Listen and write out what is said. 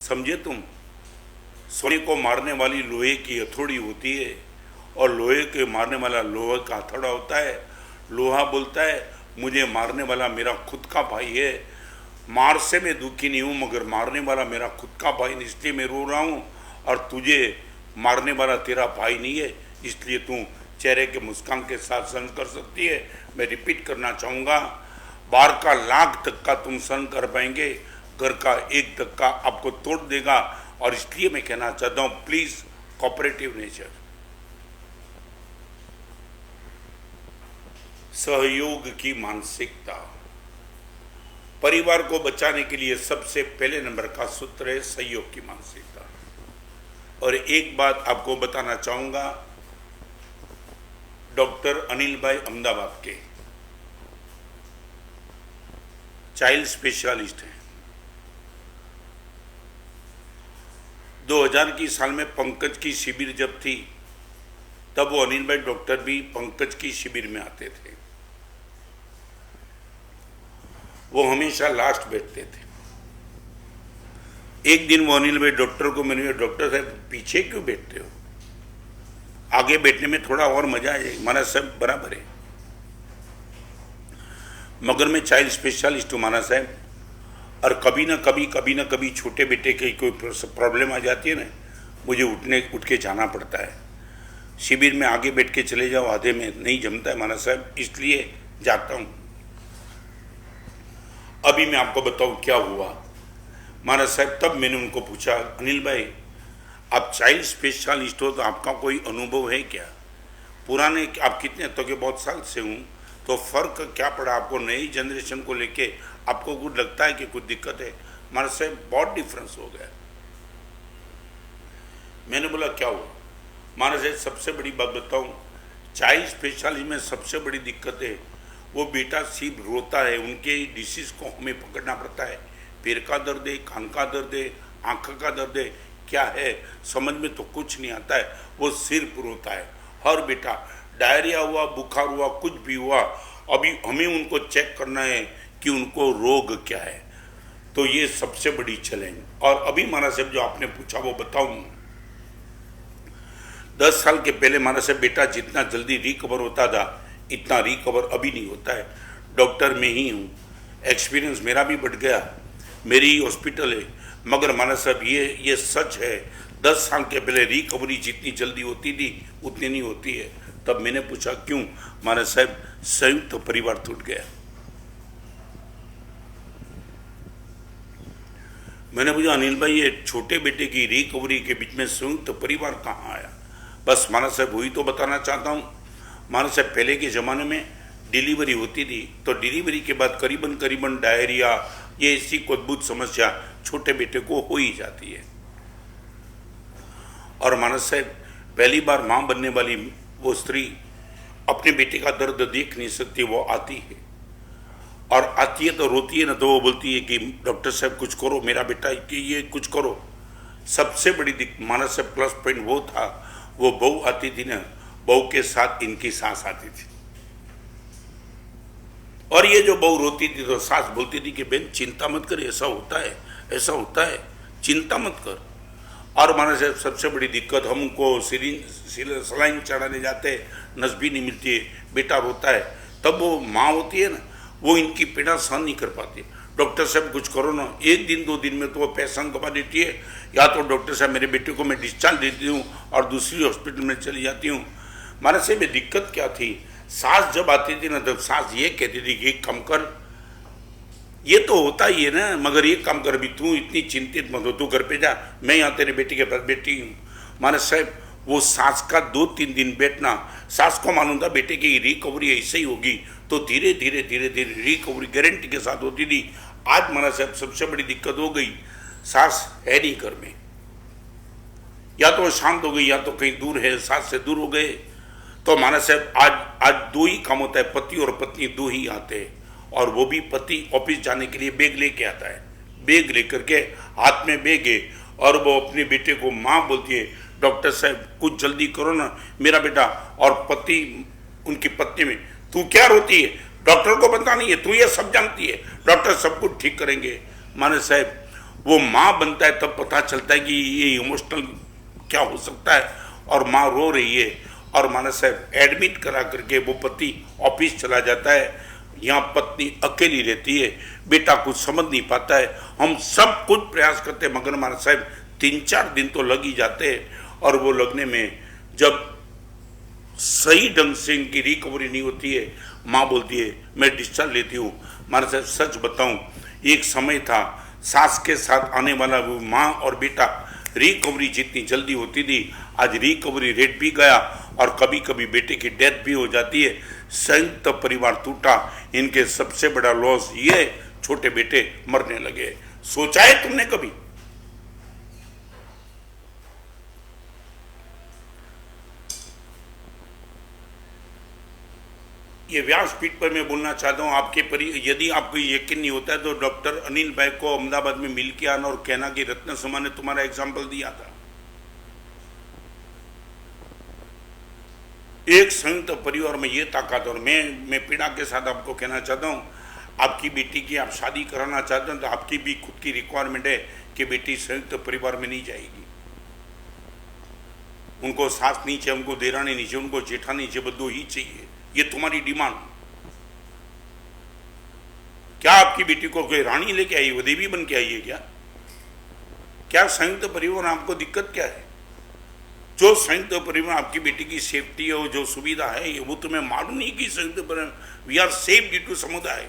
समझे तुम? सोने को मारने वाली लोहे की हथौड़ी होती है और लोहे के मारने वाला लोहे का हथौड़ा होता है। लोहा बोलता है मुझे मारने वाला मेरा खुद का भाई है, मार से मैं दुखी नहीं हूँ मगर मारने वाला मेरा खुद का भाई नहीं, इसलिए मैं रो रहा हूँ। और तुझे मारने वाला तेरा भाई नहीं है, इसलिए तू चेहरे के मुस्कान के साथ सहन कर सकती है। मैं रिपीट करना चाहूँगा, बाहर का लाख धक्का तुम सहन कर पाएंगे, घर का एक धक्का आपको तोड़ देगा। और इसलिए मैं कहना चाहता हूँ, प्लीज कोऑपरेटिव नेचर, सहयोग की मानसिकता। परिवार को बचाने के लिए सबसे पहले नंबर का सूत्र है सहयोग की मानसिकता। और एक बात आपको बताना चाहूंगा, डॉक्टर अनिल भाई अहमदाबाद के चाइल्ड स्पेशलिस्ट हैं। 2000 की साल में पंकज की शिविर जब थी तब वो अनिल भाई डॉक्टर भी पंकज की शिविर में आते थे। वो हमेशा लास्ट बैठते थे। एक दिन वो अनिल भाई डॉक्टर को मैंने, डॉक्टर साहब पीछे क्यों बैठते हो, आगे बैठने में थोड़ा और मजा आ जाएगी। माना साहब बराबर है, मगर मैं चाइल्ड स्पेशलिस्ट हूँ माना साहब, और कभी ना कभी छोटे बेटे की कोई प्रॉब्लम आ जाती है ना, मुझे उठ के जाना पड़ता है। शिविर में आगे बैठ के चले जाओ, आधे में नहीं जमता है माना साहब, इसलिए जाता हूँ। अभी मैं आपको बताऊं क्या हुआ माना साहब। तब मैंने उनको पूछा, अनिल भाई आप चाइल्ड स्पेशलिस्ट हो तो आपका कोई अनुभव है क्या, पुराने आप कितने तो के बहुत साल से हूँ, तो फर्क क्या पड़ा आपको नई जनरेशन को लेके, आपको कुछ लगता है कि कुछ दिक्कत है? माना साहब बहुत डिफरेंस हो गया। मैंने बोला क्या हुआ? माना साहब सबसे बड़ी बात बताऊं, चाइल्ड स्पेशलिस्ट में सबसे बड़ी दिक्कत है वो बेटा सिर्फ रोता है, उनके डिसीज को हमें पकड़ना पड़ता है। पैर का दर्द है, कान का दर्द है, आँख का दर्द है, क्या है समझ में तो कुछ नहीं आता है, वो सिर्फ रोता है। हर बेटा डायरिया हुआ, बुखार हुआ, कुछ भी हुआ, अभी हमें उनको चेक करना है कि उनको रोग क्या है। तो ये सबसे बड़ी चैलेंज। और अभी माना साहब जो आपने पूछा वो बताऊं, 10 साल के पहले माना साहब बेटा जितना जल्दी रिकवर होता था इतना रिकवर अभी नहीं होता है। डॉक्टर में ही हूँ, एक्सपीरियंस मेरा भी बढ़ गया, मेरी ही हॉस्पिटल है, मगर माना साहब ये सच है, 10 साल के पहले रिकवरी जितनी जल्दी होती थी उतनी नहीं होती है। तब मैंने पूछा क्यों? माना साहब संयुक्त तो परिवार टूट गया। मैंने पूछा अनिल भाई ये छोटे बेटे की रिकवरी के बीच में संयुक्त परिवार कहाँ आया? बस माना साहब वही तो बताना चाहता हूँ। माना साहब पहले के ज़माने में डिलीवरी होती थी तो डिलीवरी के बाद करीबन डायरिया ये ऐसी कोई अद्भुत समस्या छोटे बेटे को हो ही जाती है। और माना साहब पहली बार माँ बनने वाली वो स्त्री अपने बेटे का दर्द देख नहीं सकती, वो आती है और आती है तो रोती है ना, तो वो बोलती है कि डॉक्टर साहब कुछ करो, मेरा बेटा कि ये कुछ करो। सबसे बड़ी माना साहब प्लस पॉइंट वो था, वो बहू आती थी ना, बहू के साथ इनकी सास आती थी, और ये जो बहू रोती थी तो सास बोलती थी कि बहन चिंता मत कर, ऐसा होता है, चिंता मत कर। और माना साहब सबसे बड़ी दिक्कत, हमको सलाइन चढ़ाने जाते, नस भी नहीं मिलती है, बेटा रोता है, तब वो माँ होती है ना, वो इनकी पीड़ा सहन नहीं कर पाती। डॉक्टर साहब कुछ करो ना, 1 दिन 2 दिन में तो वो पैसा गवा देती है, या तो डॉक्टर साहब मेरे बेटे को मैं डिस्चार्ज देती हूँ और दूसरी हॉस्पिटल में चली जाती हूँ। माना साहब में दिक्कत क्या थी, सास जब आती थी ना तब सास ये कहती थी कि कम कर, ये तो होता ही है ना, मगर ये काम कर, भी तू इतनी चिंतित मत हो, तू घर पे जा, मैं यहाँ तेरे बेटे के पास बैठी हूँ। माना साहब वो सास का 2-3 दिन बैठना, सास को मालूम था बेटे की रिकवरी ऐसे ही होगी, तो धीरे धीरे रिकवरी गारंटी के साथ होती थी। आज माना साहब सबसे बड़ी दिक्कत हो गई, सास है नहीं घर में, या तो शांत हो गई या तो कहीं दूर है, सास से दूर हो गए। तो माना साहब आज 2 ही काम होता है, पति और पत्नी 2 ही आते हैं, और वो भी पति ऑफिस जाने के लिए बैग लेके आता है, बैग लेकर के हाथ में बैग है, और वो अपने बेटे को माँ बोलती है डॉक्टर साहब कुछ जल्दी करो ना मेरा बेटा, और पति उनकी पत्नी में तू क्या रोती है, डॉक्टर को पता नहीं है, तू ये सब जानती है, डॉक्टर सब कुछ ठीक करेंगे। माने साहब वो माँ बनता है तब पता चलता है कि ये इमोशनल क्या हो सकता है। और माँ रो रही है और माना साहब एडमिट करा करके वो पति ऑफिस चला जाता है, यहाँ पत्नी अकेली रहती है, बेटा कुछ समझ नहीं पाता है। हम सब कुछ प्रयास करते हैं मगर माना साहब 3-4 दिन तो लग ही जाते हैं। और वो लगने में जब सही ढंग से इनकी रिकवरी नहीं होती है, माँ बोलती है मैं डिस्चार्ज लेती हूँ। माना साहब सच बताऊँ, एक समय था सास के साथ आने वाला वो माँ और बेटा रिकवरी जितनी जल्दी होती थी, आज रिकवरी रेट भी गया और कभी कभी बेटे की डेथ भी हो जाती है। संयुक्त परिवार टूटा, इनके सबसे बड़ा लॉस ये छोटे बेटे मरने लगे। सोचा है तुमने कभी? ये व्यासपीठ पर मैं बोलना चाहता हूँ यदि आपको यकीन नहीं होता है तो डॉक्टर अनिल भाई को अहमदाबाद में मिल के आना और कहना कि रत्न समा ने तुम्हारा एग्जाम्पल दिया था। एक संयुक्त परिवार में ये ताकत। और मैं पीड़ा के साथ आपको कहना चाहता हूँ, आपकी बेटी की आप शादी कराना चाहते हैं तो आपकी भी खुद की रिक्वायरमेंट है कि बेटी संयुक्त परिवार में नहीं जाएगी। उनको सास नहीं चाहिए, उनको देरानी नहीं चाहिए, उनको जेठानी चाहिए, बद्दू ही चाहिए। ये तुम्हारी डिमांड। क्या आपकी बेटी को कोई रानी लेके आई, वो देवी बन के आई है क्या? क्या संयुक्त परिवार आपको दिक्कत क्या है? जो संयुक्त परिवार आपकी बेटी की सेफ्टी है, जो सुविधा है, वो तुम्हें मालूम नहीं कि संयुक्त परिवार we are safe due to समुदाय।